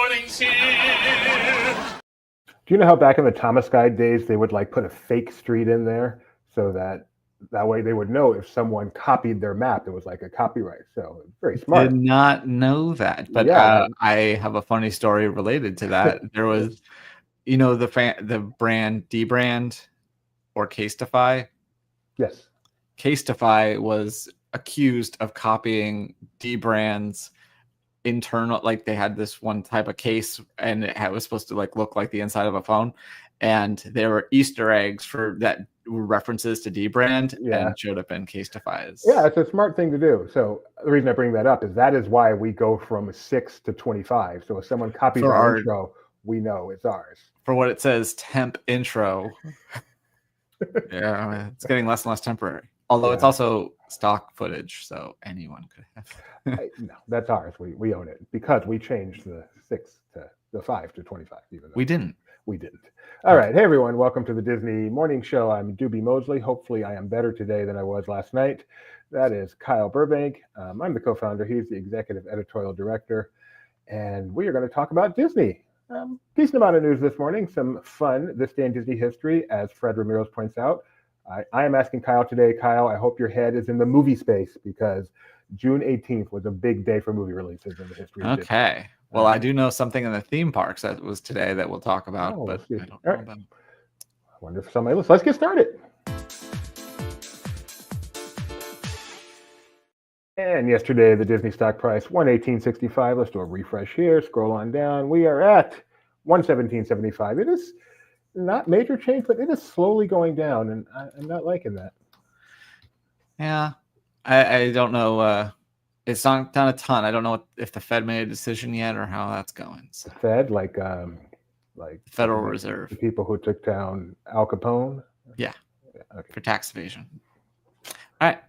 morning's here. Do you know how back in the Thomas Guide days they would like put a fake street in there so that way they would know if someone copied their map, it was like a copyright. So very smart. Did not know that, but Yeah. I have a funny story related to that. There was, the brand Dbrand or Casetify. Yes. Casetify was accused of copying Dbrand's internal, like they had this one type of case and it was supposed to look like the inside of a phone, and there were Easter eggs for that were references to Dbrand and showed up in Casetify. Yeah, it's a smart thing to do. So the reason I bring that up is why we go from 6 to 25. So if someone copies our intro, we know it's ours. For what it says, temp intro. Yeah, it's getting less and less temporary. Although it's also stock footage, so anyone could have. No, that's ours. We own it because we changed the 6 to the 5 to 25. Even though we didn't. All right. Hey, everyone. Welcome to the Disney Morning Show. I'm Doobie Mosley. Hopefully, I am better today than I was last night. That is Kyle Burbank. I'm the co-founder. He's the executive editorial director. And we are going to talk about Disney. Decent amount of news this morning. Some fun this day in Disney history, as Fred Ramirez points out. I am asking Kyle today. Kyle, I hope your head is in the movie space because June 18th was a big day for movie releases in the history of Disney. Okay. Well, I do know something in the theme parks that was today that we'll talk about, but I don't know about. I wonder if somebody listens. Let's get started. And yesterday, the Disney stock price, $118.65. Let's do a refresh here. Scroll on down. We are at $117.75. It is not major change, but it is slowly going down, and I'm not liking that. Yeah, I don't know. It's not done a ton. I don't know if the Fed made a decision yet or how that's going. So. The Fed, like Federal Reserve, the people who took down Al Capone. Yeah. Okay. For tax evasion. All right.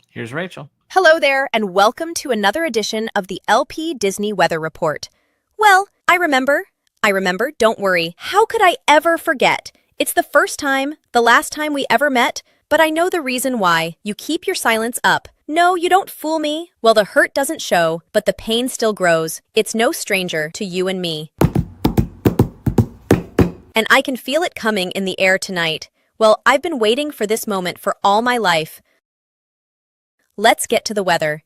Here's Rachel. Hello there, and welcome to another edition of the LP Disney Weather Report. Well, I remember, don't worry. How could I ever forget? It's the last time we ever met, but I know the reason why. You keep your silence up. No, you don't fool me. Well, the hurt doesn't show, but the pain still grows. It's no stranger to you and me. And I can feel it coming in the air tonight. Well, I've been waiting for this moment for all my life. Let's get to the weather.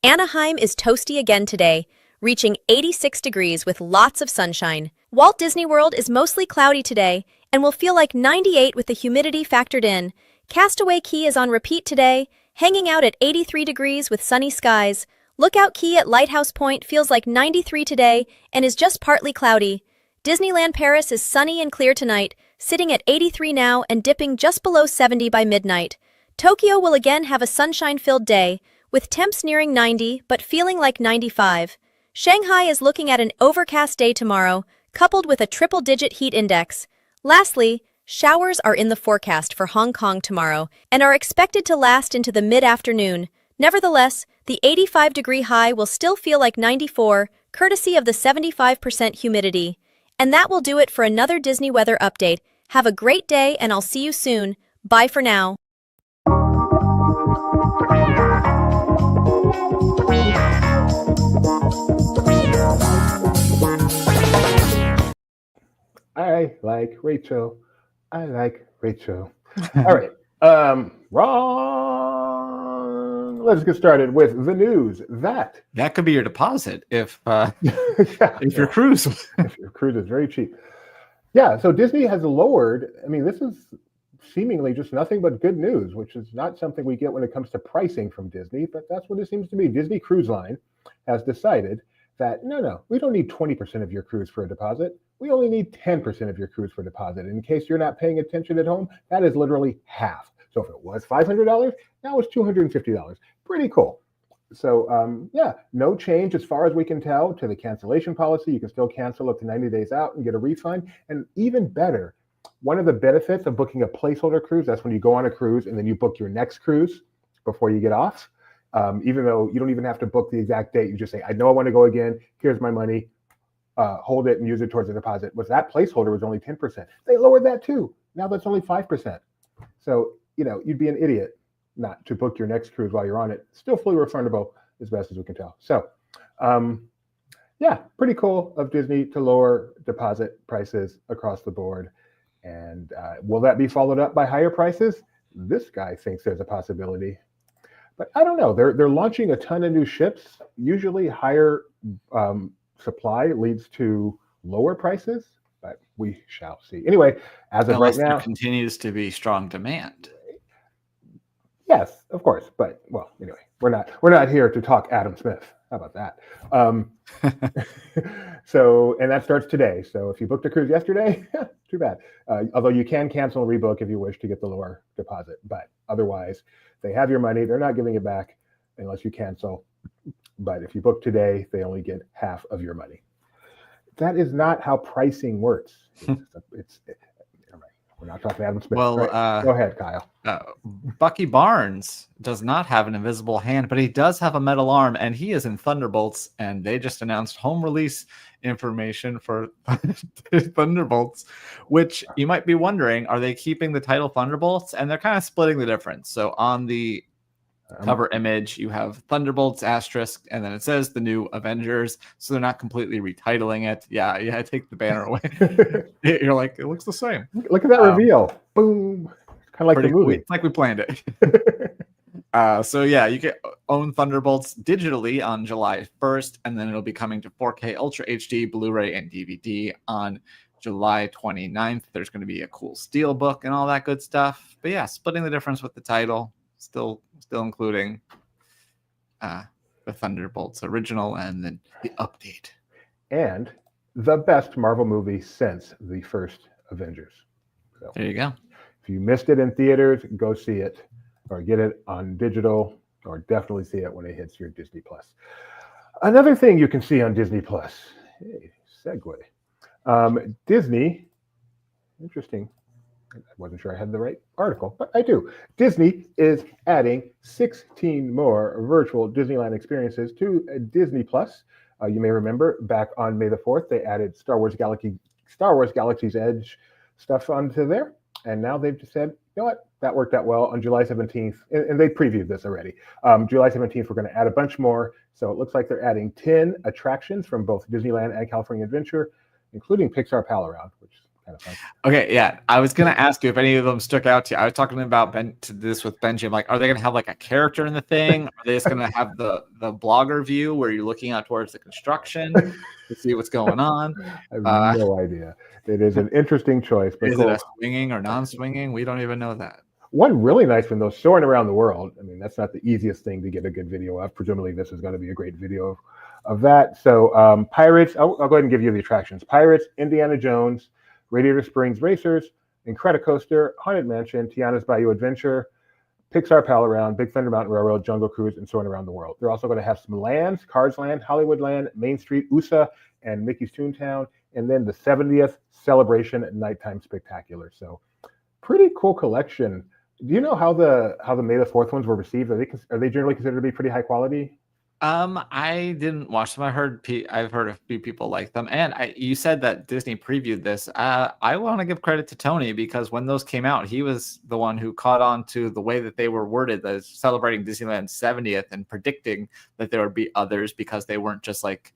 Anaheim is toasty again today, reaching 86 degrees with lots of sunshine. Walt Disney World is mostly cloudy today and will feel like 98 with the humidity factored in. Castaway Cay is on repeat today, hanging out at 83 degrees with sunny skies. Lookout Cay at Lighthouse Point feels like 93 today and is just partly cloudy. Disneyland Paris is sunny and clear tonight, sitting at 83 now and dipping just below 70 by midnight. Tokyo will again have a sunshine-filled day, with temps nearing 90 but feeling like 95. Shanghai is looking at an overcast day tomorrow, coupled with a triple-digit heat index. Lastly, showers are in the forecast for Hong Kong tomorrow and are expected to last into the mid-afternoon. Nevertheless, the 85-degree high will still feel like 94, courtesy of the 75% humidity. And that will do it for another Disney weather update. Have a great day, and I'll see you soon. Bye for now. I like Rachel. All right. Wrong. Let's get started with the news. That could be your deposit if your cruise. If your cruise is very cheap. Yeah, so Disney has lowered, this is seemingly just nothing but good news, which is not something we get when it comes to pricing from Disney, but that's what it seems to be. Disney Cruise Line has decided that, no, we don't need 20% of your cruise for a deposit. We only need 10% of your cruise for a deposit. In case you're not paying attention at home, that is literally half. So if it was $500, now it's $250. Pretty cool. So, no change as far as we can tell to the cancellation policy. You can still cancel up to 90 days out and get a refund. And even better, one of the benefits of booking a placeholder cruise, that's when you go on a cruise and then you book your next cruise before you get off. Even though you don't even have to book the exact date, you just say, I know I want to go again. Here's my money. Hold it and use it towards the deposit. With that placeholder was only 10%. They lowered that too. Now that's only 5%. So, you'd be an idiot not to book your next cruise while you're on it. Still fully refundable as best as we can tell. So, yeah, pretty cool of Disney to lower deposit prices across the board. And will that be followed up by higher prices? This guy thinks there's a possibility. But I don't know. They're launching a ton of new ships. Usually higher supply leads to lower prices, but we shall see. Anyway, as of Unless right now, there continues to be strong demand. yes, of course. But well, anyway, we're not here to talk Adam Smith. How about that? So, and that starts today. So if you booked a cruise yesterday, too bad. Although you can cancel and rebook if you wish to get the lower deposit. But otherwise, they have your money. They're not giving it back unless you cancel. But if you book today, they only get half of your money. That is not how pricing works. We're not talking Adam Smith. Well, right. Go ahead, Kyle. Bucky Barnes does not have an invisible hand, but he does have a metal arm, and he is in Thunderbolts, and they just announced home release information for Thunderbolts, which you might be wondering, are they keeping the title Thunderbolts? And they're kind of splitting the difference. So on the cover image, you have Thunderbolts asterisk, and then it says the new Avengers. So they're not completely retitling it. Yeah, take the banner away. You're like, it looks the same. Look at that reveal. Boom. Kind of like the movie. It's like we planned it. So yeah, you can own Thunderbolts digitally on July 1st, and then it'll be coming to 4K Ultra HD, Blu-ray, and DVD on July 29th. There's going to be a cool steel book and all that good stuff. But yeah, splitting the difference with the title. Still including the Thunderbolts original and then the update. And the best Marvel movie since the first Avengers. So there you go. If you missed it in theaters, go see it or get it on digital, or definitely see it when it hits your Disney Plus. Another thing you can see on Disney Plus. Hey, segue. Disney, interesting. I wasn't sure I had the right article, but I do. Disney is adding 16 more virtual Disneyland experiences to Disney Plus. You may remember back on May the 4th, they added Star Wars Galaxy's Edge stuff onto there. And now they've just said, you know what, that worked out well on July 17th. And they previewed this already. July 17th, we're going to add a bunch more. So it looks like they're adding 10 attractions from both Disneyland and California Adventure, including Pixar Pal Around, which is kind of fun. Okay, yeah. I was going to ask you if any of them stuck out to you. I was talking about this with Benji. I'm like, are they going to have like a character in the thing? Are they just going to have the blogger view where you're looking out towards the construction to see what's going on? I have no idea. It is an interesting choice. But is it a swinging or non-swinging? We don't even know that. One really nice one, though, soaring around the world. I mean, that's not the easiest thing to get a good video of. Presumably, this is going to be a great video of that. So Pirates, I'll go ahead and give you the attractions. Pirates, Indiana Jones, Radiator Springs Racers, Incredicoaster, Haunted Mansion, Tiana's Bayou Adventure, Pixar Pal Around, Big Thunder Mountain Railroad, Jungle Cruise, and soaring around the world. They're also going to have some lands, Cars Land, Hollywood Land, Main Street, USA, and Mickey's Toontown, and then the 70th Celebration Nighttime Spectacular. So pretty cool collection. Do you know how the May the 4th ones were received? Are they generally considered to be pretty high quality? I didn't watch them. I've heard a few people like them, and you said that Disney previewed this. I want to give credit to Tony because when those came out, he was the one who caught on to the way that they were worded, as celebrating Disneyland's 70th and predicting that there would be others because they weren't just like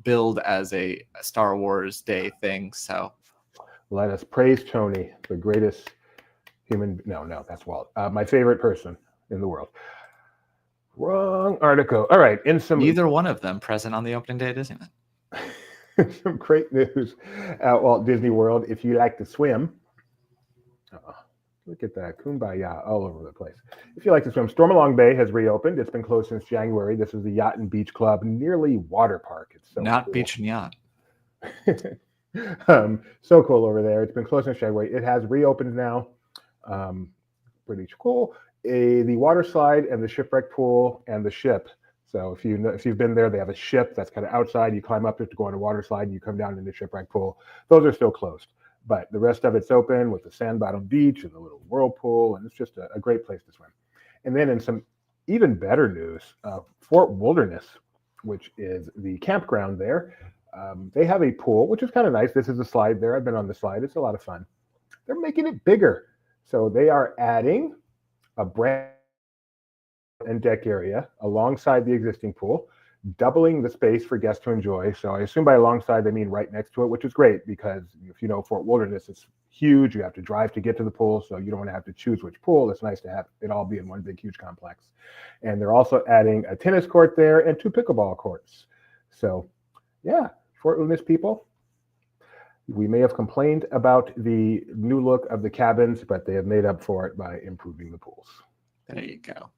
billed as a Star Wars Day thing. So let us praise Tony, the greatest human. No, that's Walt. My favorite person in the world. Wrong article. All right. Neither one of them present on the opening day of Disneyland. Some great news at Walt Disney World. If you like to swim, look at that kumbaya all over the place. If you like to swim, Stormalong Bay has reopened. It's been closed since January. This is the Yacht and Beach Club, nearly water park. It's so not cool. Beach and Yacht. So cool over there. It's been closed since January. It has reopened now. Pretty cool. The water slide and the shipwreck pool and the ship. So if you've been there, they have a ship that's kind of outside. You climb up to go on a water slide. And you come down in the shipwreck pool. Those are still closed, but the rest of it's open with the sand bottom beach and the little whirlpool, and it's just a great place to swim. And then in some even better news, Fort Wilderness, which is the campground there, they have a pool, which is kind of nice. This is a slide there. I've been on the slide. It's a lot of fun. They're making it bigger. So they are adding a brand and deck area alongside the existing pool, doubling the space for guests to enjoy. So I assume by alongside they mean right next to it, which is great because if you know Fort Wilderness, it's huge. You have to drive to get to the pool, so you don't want to have to choose which pool. It's nice to have it all be in one big, huge complex. And they're also adding a tennis court there and 2 pickleball courts. So yeah, Fort Wilderness people, we may have complained about the new look of the cabins, but they have made up for it by improving the pools. There you go.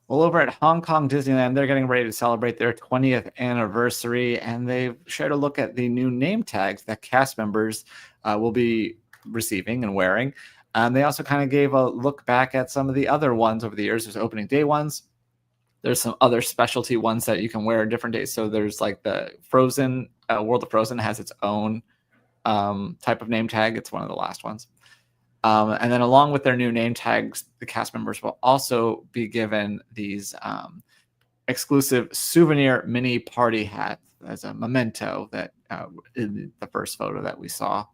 Well, over at Hong Kong Disneyland, they're getting ready to celebrate their 20th anniversary, and they've shared a look at the new name tags that cast members will be receiving and wearing. They also kind of gave a look back at some of the other ones over the years. There's opening day ones. There's some other specialty ones that you can wear different days. So there's like the Frozen, World of Frozen has its own type of name tag. It's one of the last ones. And then along with their new name tags, the cast members will also be given these exclusive souvenir mini party hats as a memento that in the first photo that we saw.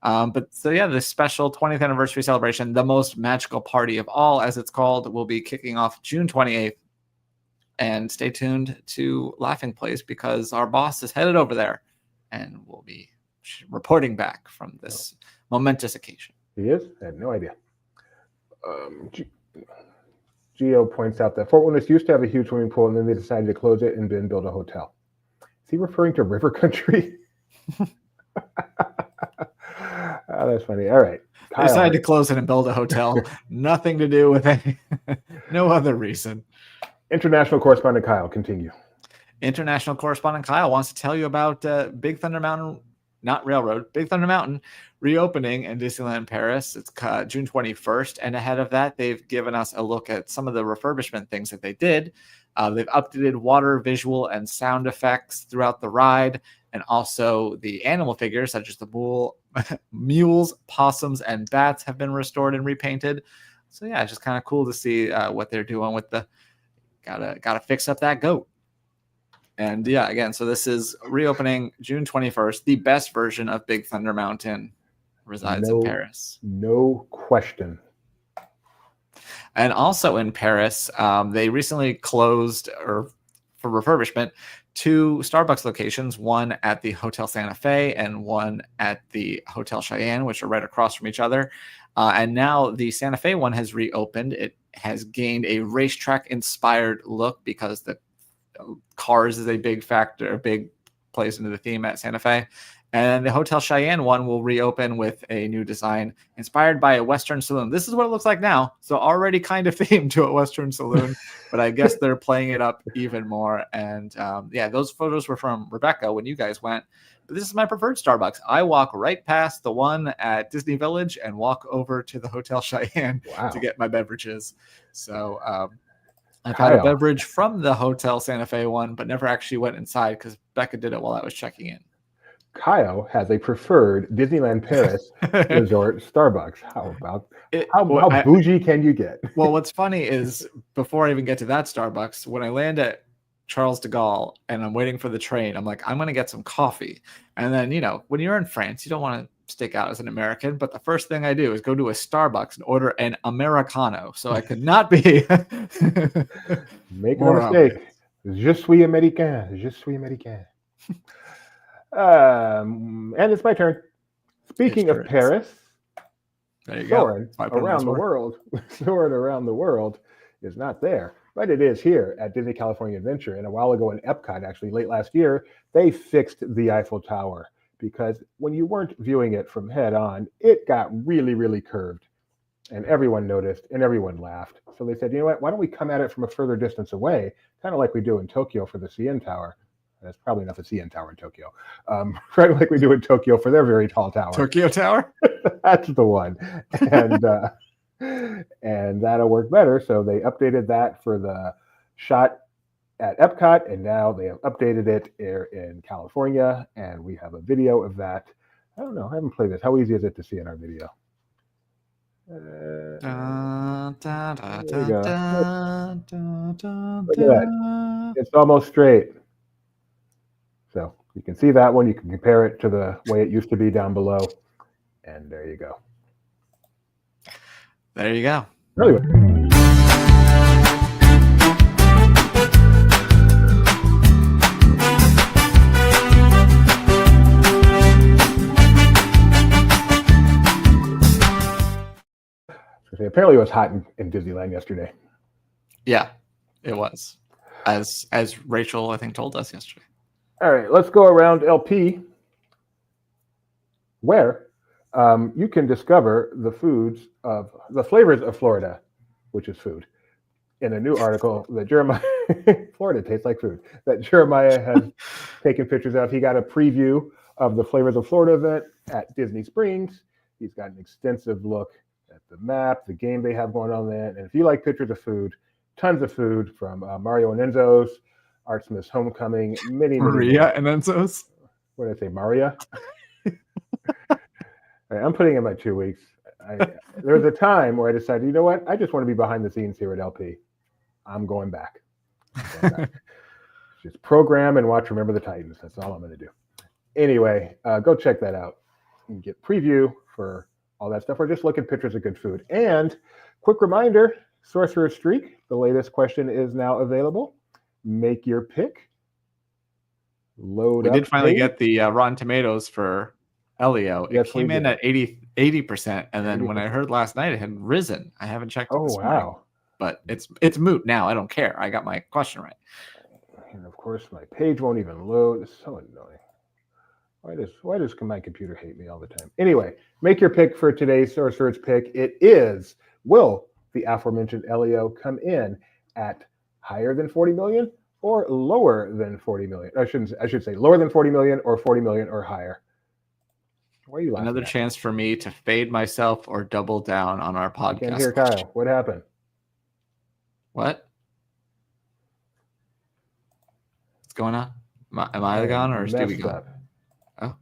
But so yeah, this special 20th anniversary celebration, the most magical party of all, as it's called, will be kicking off June 28th. And stay tuned to Laughing Place because our boss is headed over there and we'll be reporting back from this momentous occasion. He is? I had no idea. Gio points out that Fort Wilderness used to have a huge swimming pool and then they decided to close it and then build a hotel. Is he referring to River Country? Oh, that's funny. All right. They decided to close it and build a hotel. Nothing to do with any, no other reason. International correspondent Kyle, continue. International correspondent Kyle wants to tell you about Big Thunder Mountain, not Railroad, Big Thunder Mountain reopening in Disneyland Paris. It's June 21st. And ahead of that, they've given us a look at some of the refurbishment things that they did. They've updated water, visual, and sound effects throughout the ride. And also the animal figures, such as the mules, possums, and bats have been restored and repainted. So yeah, it's just kind of cool to see what they're doing with the gotta fix up that goat. And yeah, again, so this is reopening June 21st. The best version of Big Thunder Mountain resides in Paris. No question. And also in Paris, they recently closed for refurbishment 2 Starbucks locations, one at the Hotel Santa Fe and one at the Hotel Cheyenne, which are right across from each other. And now the Santa Fe one has reopened. It has gained a racetrack-inspired look because the cars is a big factor, a big plays into the theme at Santa Fe. And the Hotel Cheyenne one will reopen with a new design inspired by a Western saloon. This is what it looks like now. So already kind of themed to a Western saloon, but I guess they're playing it up even more. And yeah, those photos were from Rebecca when you guys went. But this is my preferred Starbucks. I walk right past the one at Disney Village and walk over to the Hotel Cheyenne to get my beverages. So I've had a beverage from the Hotel Santa Fe one, but never actually went inside because Becca did it while I was checking in. Kyle has a preferred Disneyland Paris resort Starbucks. How about how bougie can you get? Well, what's funny is before I even get to that Starbucks, when I land at Charles de Gaulle and I'm waiting for the train, I'm like, I'm going to get some coffee. And then, you know, when you're in France, you don't want to stick out as an American, but the first thing I do is go to a Starbucks and order an Americano. So I could not be make no mistake. Je suis américain. Je suis américain. And it's my turn. Speaking of Paris, Soarin' around the world is not there, but it is here at Disney California Adventure. And a while ago in Epcot, actually late last year, they fixed the Eiffel Tower because when you weren't viewing it from head on, it got really, really curved. And everyone noticed and everyone laughed. So they said, you know what, why don't we come at it from a further distance away, kind of like we do in Tokyo for the CN Tower. That's probably not the CN Tower in Tokyo. Right, like we do in Tokyo for their very tall tower. Tokyo Tower? That's the one. And that'll work better. So they updated that for the shot at Epcot, and now they have updated it here in California, and we have a video of that. I don't know. I haven't played this. How easy is it to see in our video? There you go. Look at that. It's almost straight. So you can see that one. You can compare it to the way it used to be down below. And there you go. There you go. Really good. apparently it was hot in Disneyland yesterday. Yeah, it was. As Rachel, I think, told us yesterday. All right, let's go around LP, where you can discover the flavors of Florida, which is food, in a new article that Jeremiah, Florida tastes like food, that Jeremiah has taken pictures of. He got a preview of the Flavors of Florida event at Disney Springs. He's got an extensive look at the map, the game they have going on there. And if you like pictures of food, tons of food from Mario and Enzo's, Artemis Homecoming, many Maria more. and Enzo's. What did I say, Maria? Right, I'm putting in my 2 weeks. There was a time where I decided, you know what? I just want to be behind the scenes here at LP. I'm going back. Just program and watch Remember the Titans. That's all I'm going to do. Anyway, go check that out. You can get preview for all that stuff, or just look at pictures of good food. And quick reminder, Sorcerer's Streak, the latest question is now available. Make your pick. Load up. We did finally get the Rotten Tomatoes for Elio. It Yes, came we in did. at 80%, and then when I 80%. heard last night, it had risen. I haven't checked it Oh, this morning, wow. but it's moot now. I don't care. I got my question right. And of course, my page won't even load. It's so annoying. Why does my computer hate me all the time? Anyway, make your pick for today's Sorcerer's Pick. It is, will the aforementioned Elio come in at higher than 40 million or lower than 40 million? I should say lower than 40 million or 40 million or higher. Why are you laughing? Another at? chance for me to fade myself or double down on our podcast. I can't hear Kyle. What happened? What? What's going on? Am I gone or is Stevie gone? Up. Oh,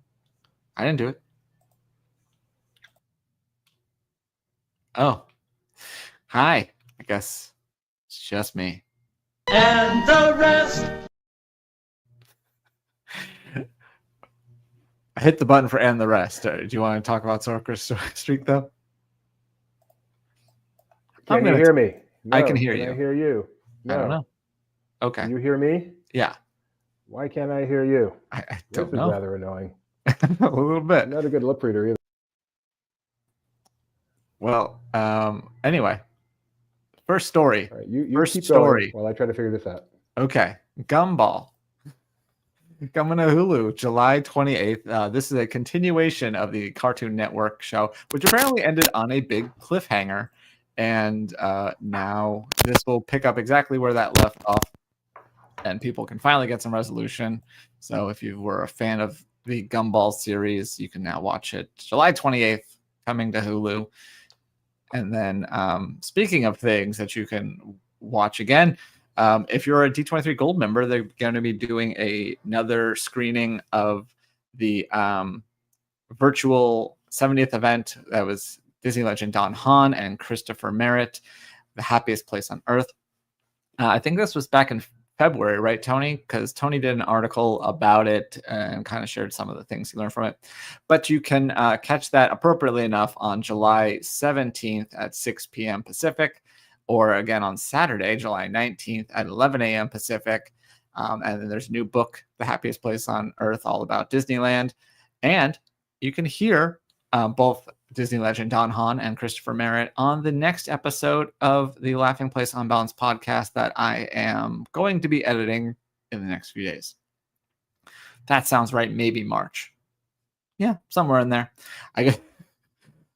I didn't do it. Oh, hi. I guess it's just me. And the rest. I hit the button for and the rest. Do you want to talk about Sorcerer's Streak though? Can you hear me? No. I can hear you. I hear you? No. I don't know. Okay. Can you hear me? Yeah. Why can't I hear you? I don't This know. is rather annoying. A little bit. Not a good lip reader either. Well, anyway, first story. All right, you First keep story. going while I try to figure this out. Okay, Gumball coming to Hulu July 28th. This is a continuation of the Cartoon Network show, which apparently ended on a big cliffhanger, and now this will pick up exactly where that left off, and people can finally get some resolution. So if you were a fan of the Gumball series, you can now watch it July 28th, coming to Hulu. And then speaking of things that you can watch again, if you're a D23 Gold member, they're going to be doing another screening of the virtual 70th event that was Disney legend Don Hahn and Christopher Merritt, The Happiest Place on Earth. I think this was back in February, right, Tony? Because Tony did an article about it and kind of shared some of the things he learned from it. But you can catch that appropriately enough on July 17th at 6 p.m. Pacific, or again on Saturday, July 19th at 11 a.m. Pacific. And then there's a new book, The Happiest Place on Earth, all about Disneyland. And you can hear both Disney legend Don Hahn and Christopher Merritt on the next episode of the Laughing Place on Balance podcast that I am going to be editing in the next few days. That sounds right. Maybe March. Yeah, somewhere in there. I guess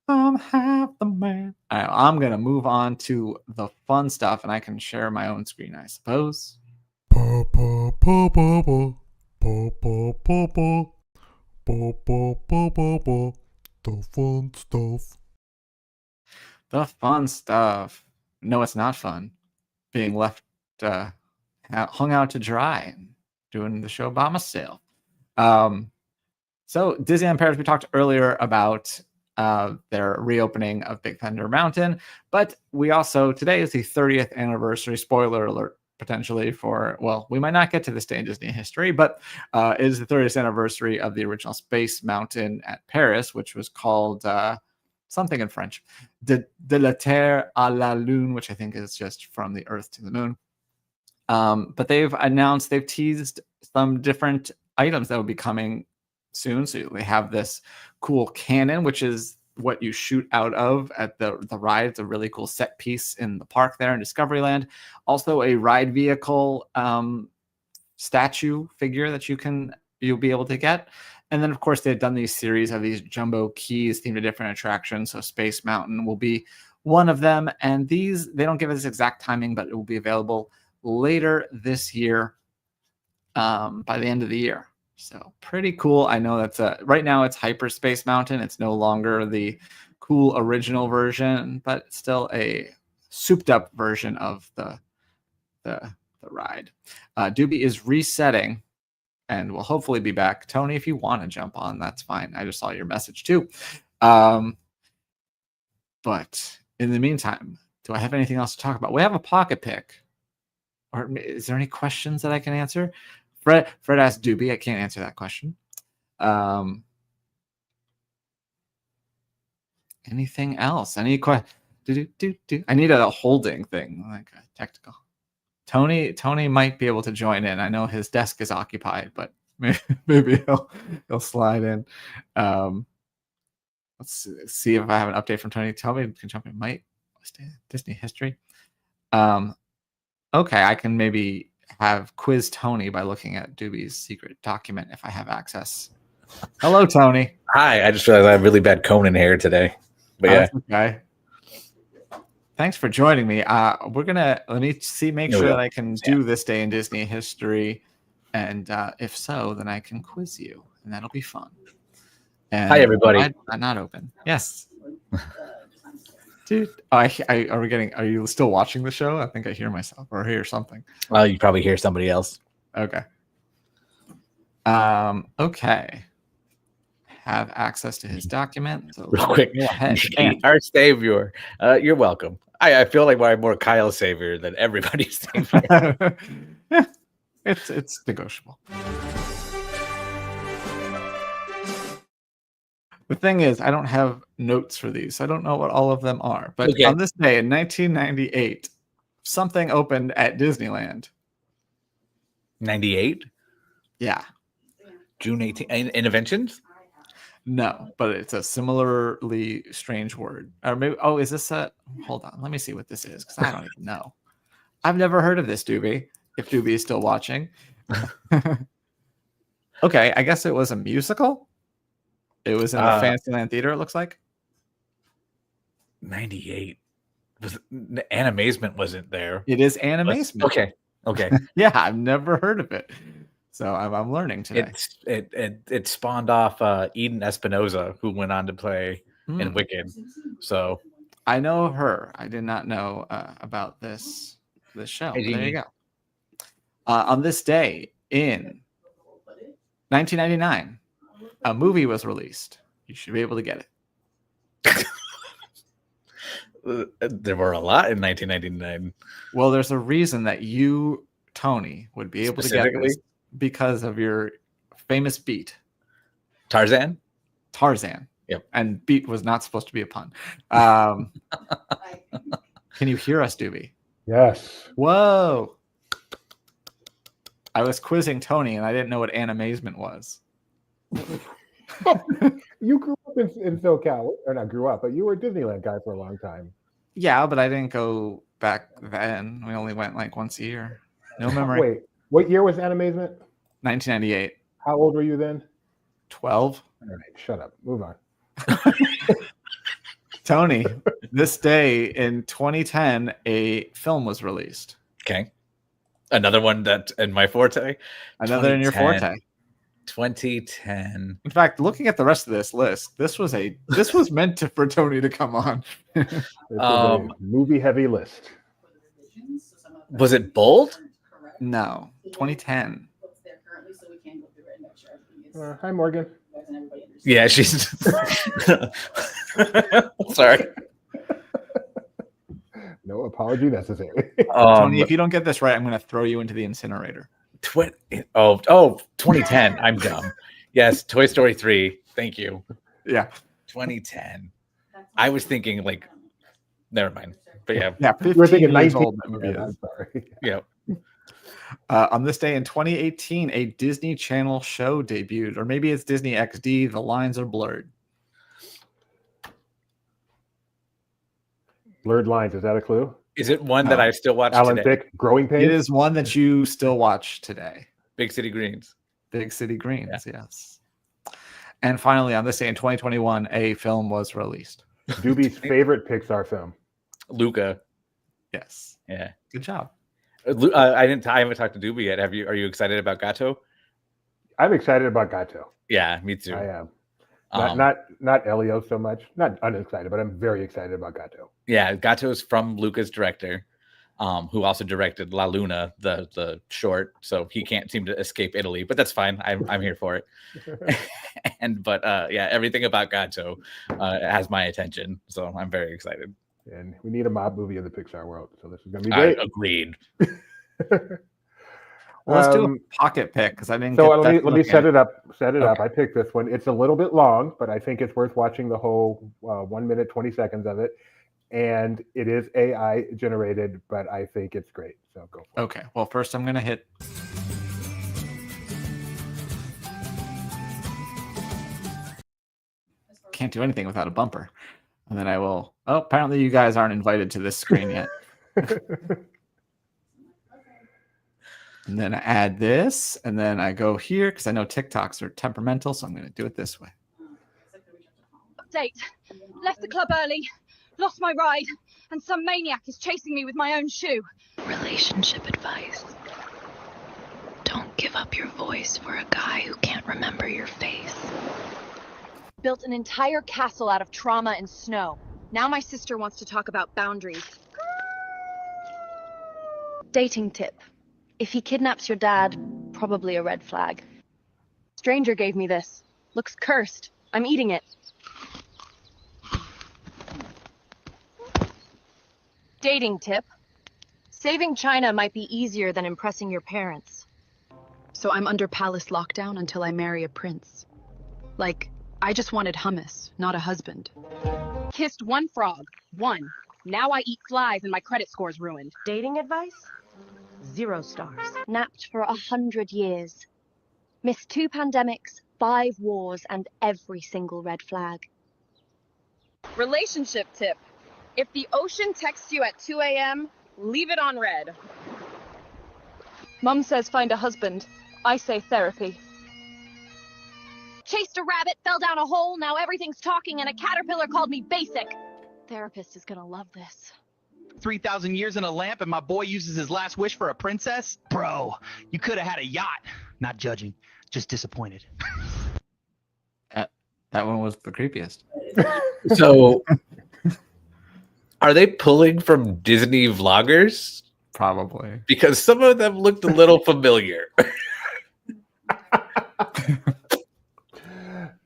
I'm half the man. All right, I'm going to move on to the fun stuff, and I can share my own screen, I suppose. The fun stuff. The fun stuff. No, it's not fun. Being left hung out to dry and doing the show by myself. So Disneyland Paris, we talked earlier about their reopening of Big Thunder Mountain, but we also, today is the 30th anniversary, spoiler alert, potentially for, well, we might not get to this day in Disney history, but it is the 30th anniversary of the original Space Mountain at Paris, which was called something in French, de la Terre à la Lune, which I think is just from the Earth to the Moon. But they've teased some different items that will be coming soon. So they have this cool cannon, which is what you shoot out of at the ride. It's a really cool set piece in the park there in Discoveryland. Also a ride vehicle statue figure that you'll be able to get. And then of course they've done these series of these jumbo keys themed to different attractions. So Space Mountain will be one of them. And these, they don't give us exact timing, but it will be available later this year, by the end of the year. So pretty cool. I know that's right now it's Hyperspace Mountain. It's no longer the cool original version, but it's still a souped up version of the ride. Doobie is resetting and will hopefully be back. Tony, if you want to jump on, that's fine. I just saw your message too. But in the meantime, do I have anything else to talk about? We have a pocket pick. Or is there any questions that I can answer? Fred asked Doobie. I can't answer that question. Anything else? Any question? I need a holding thing, like a technical. Tony might be able to join in. I know his desk is occupied, but maybe he'll slide in. Let's see if I have an update from Tony. Tell me, can jump in. Might Disney history. Okay, I can maybe have quiz Tony by looking at Doobie's secret document if I have access. Hello, Tony. Hi, I just realized I have really bad Conan hair today. But yeah. Okay. Thanks for joining me. Let me make sure that I can do this day in Disney history. And if so, then I can quiz you, and that'll be fun. And hi, everybody. I'm not open. Yes. Dude, are you still watching the show? I think I hear myself or hear something. Well, you probably hear somebody else. Okay. Okay. Have access to his document. So real quick, our savior. You're welcome. I feel like I'm more Kyle savior than everybody's savior. It's negotiable. The thing is, I don't have notes for these. So I don't know what all of them are. But on this day in 1998, something opened at Disneyland. 98? Yeah. June 18th. Innovations? No, but it's a similarly strange word. Or maybe, is this a... Hold on. Let me see what this is, because I don't even know. I've never heard of this, Doobie, if Doobie is still watching. Okay, I guess it was a musical? It was in the Fantasyland Theater, it looks like. 98. Animazement wasn't there. It is Animazement. Okay. Yeah, I've never heard of it. So I'm learning today. It spawned off Eden Espinosa, who went on to play in Wicked. So I know her. I did not know about this show. There you go. On this day in 1999, a movie was released. You should be able to get it. There were a lot in 1999. Well, there's a reason that you, Tony, would be able to get this because of your famous beat. Tarzan. Yep. And beat was not supposed to be a pun. Can you hear us, Doobie? Yes. Whoa. I was quizzing Tony and I didn't know what Animazement was. You grew up in SoCal, or not grew up, but you were a Disneyland guy for a long time. Yeah, but I didn't go back then. We only went like once a year. No memory. Wait, what year was Animazement? 1998. How old were you then? 12. All right, shut up. Move on. Tony, this day in 2010, a film was released. Okay. Another one that in my forte. Another in your forte. 2010. In fact, looking at the rest of this list, this was meant for Tony to come on. This is a movie heavy list. Was it Bold? No, 2010. Hi, Morgan. Yeah, she's sorry. No apology necessary. Tony, if you don't get this right, I'm going to throw you into the incinerator. 2010. I'm dumb. Yes, Toy Story 3. Thank you. Yeah. 2010. I was thinking like, never mind. But yeah. Yeah, 15 you were thinking years 19. old. That movie I'm is. sorry. Yeah. On this day in 2018, a Disney Channel show debuted, or maybe it's Disney XD. The lines are blurred. Blurred Lines, is that a clue? Is it one that I still watch Alan today? Thicke, Growing Pains? It is one that you still watch today. Big City Greens. Big City Greens, yes. And finally, on this day in 2021, a film was released. Doobie's favorite Pixar film. Luca. Yes. Yeah. Good job. I haven't talked to Doobie yet. Are you excited about Gato? I'm excited about Gato. Yeah, me too. I am. Not Elio so much. Not unexcited, but I'm very excited about Gato. Yeah, Gato's from Luca's director, who also directed La Luna, the short. So he can't seem to escape Italy, but that's fine. I'm here for it. But everything about Gato has my attention, so I'm very excited. And we need a mob movie in the Pixar world, so this is going to be great. Agreed. Well, let's do a pocket pick because I didn't. So let me set it up. I picked this one. It's a little bit long, but I think it's worth watching the whole 1 minute 20 seconds of it. And it is AI generated, but I think it's great. So go for it. Okay. Well, first I'm gonna hit. Can't do anything without a bumper. And then I will. Oh, apparently you guys aren't invited to this screen yet. And then I add this, and then I go here because I know TikToks are temperamental, so I'm going to do it this way. Update. Left the club early, lost my ride, and some maniac is chasing me with my own shoe. Relationship advice. Don't give up your voice for a guy who can't remember your face. Built an entire castle out of trauma and snow. Now my sister wants to talk about boundaries. Dating tip. If he kidnaps your dad, probably a red flag. Stranger gave me this. Looks cursed. I'm eating it. Dating tip. Saving China might be easier than impressing your parents. So I'm under palace lockdown until I marry a prince. Like, I just wanted hummus, not a husband. Kissed one frog. One. Now I eat flies and my credit score's ruined. Dating advice? 0 stars. Napped for 100 years. Missed 2 pandemics, 5 wars, and every single red flag. Relationship tip. If the ocean texts you at 2 a.m., leave it on red. Mum says find a husband. I say therapy. Chased a rabbit, fell down a hole, now everything's talking, and a caterpillar called me basic. Therapist is gonna love this. 3,000 years in a lamp and my boy uses his last wish for a princess? Bro, you could have had a yacht. Not judging, just disappointed. That one was the creepiest. So, are they pulling from Disney vloggers? Probably. Because some of them looked a little familiar.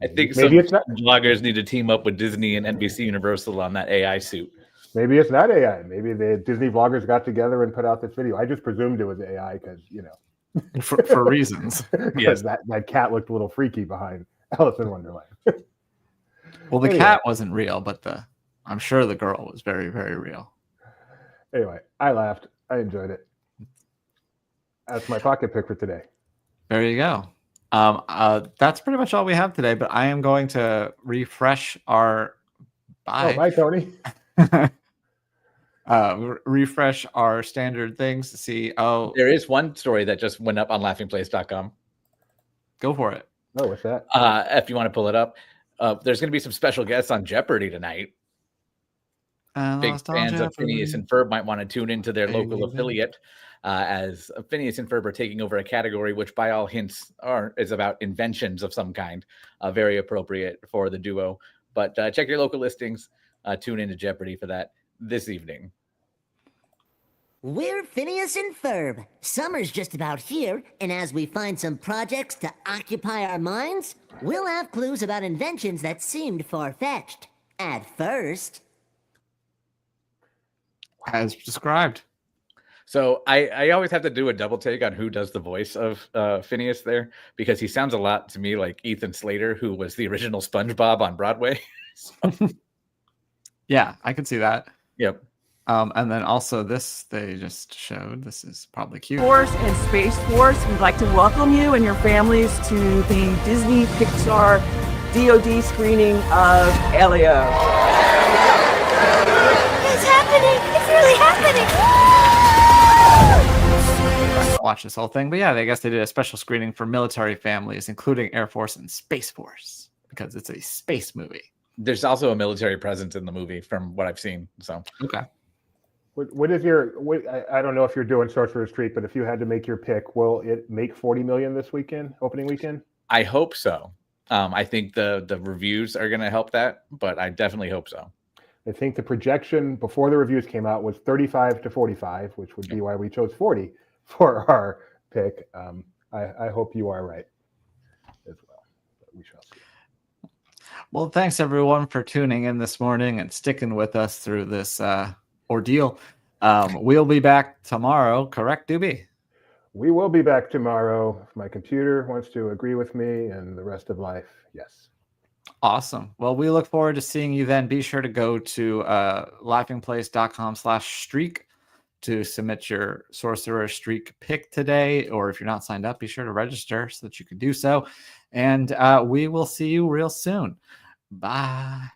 I think some vloggers need to team up with Disney and NBC Universal on that AI suit. Maybe it's not AI. Maybe the Disney vloggers got together and put out this video. I just presumed it was AI because, for reasons. Yes, that cat looked a little freaky behind Alice in Wonderland. Well, the cat wasn't real, but I'm sure the girl was very, very real. Anyway, I laughed. I enjoyed it. That's my pocket pick for today. There you go. That's pretty much all we have today, but I am going to refresh our bye Tony. Refresh our standard things to see. Oh, there is one story that just went up on laughingplace.com. Go for it. Oh, what's that? If you want to pull it up, there's going to be some special guests on Jeopardy tonight. Big fans of Phineas and Ferb might want to tune into their local affiliate, as Phineas and Ferb are taking over a category which, by all hints, is about inventions of some kind. Very appropriate for the duo. But check your local listings. Tune into Jeopardy for that this evening. We're Phineas and Ferb. Summer's just about here, and as we find some projects to occupy our minds, we'll have clues about inventions that seemed far-fetched. At first. As described. So I always have to do a double take on who does the voice of Phineas there, because he sounds a lot to me like Ethan Slater, who was the original SpongeBob on Broadway. Yeah, I can see that. Yep. And then also this they just showed. This is probably cute. Force and Space Force, we'd like to welcome you and your families to the Disney Pixar DoD screening of Elio. What's happening? really happening? Watch this whole thing, but yeah, I guess they did a special screening for military families, including Air Force and Space Force, because it's a space movie. There's also a military presence in the movie, from what I've seen. So okay. What is your? I don't know if you're doing Sorcerer's Street, but if you had to make your pick, will it make 40 million this weekend, opening weekend? I hope so. I think the reviews are going to help that, but I definitely hope so. I think the projection before the reviews came out was 35 to 45, which would be why we chose 40 for our pick. I hope you are right as well. But we shall see. Well, thanks everyone for tuning in this morning and sticking with us through this ordeal. We'll be back tomorrow, correct, Doobie? We will be back tomorrow. If my computer wants to agree with me and the rest of life, yes. Awesome. Well, we look forward to seeing you then. Be sure to go to laughingplace.com/streak to submit your Sorcerer Streak pick today. Or if you're not signed up, be sure to register so that you can do so. And we will see you real soon. Bye.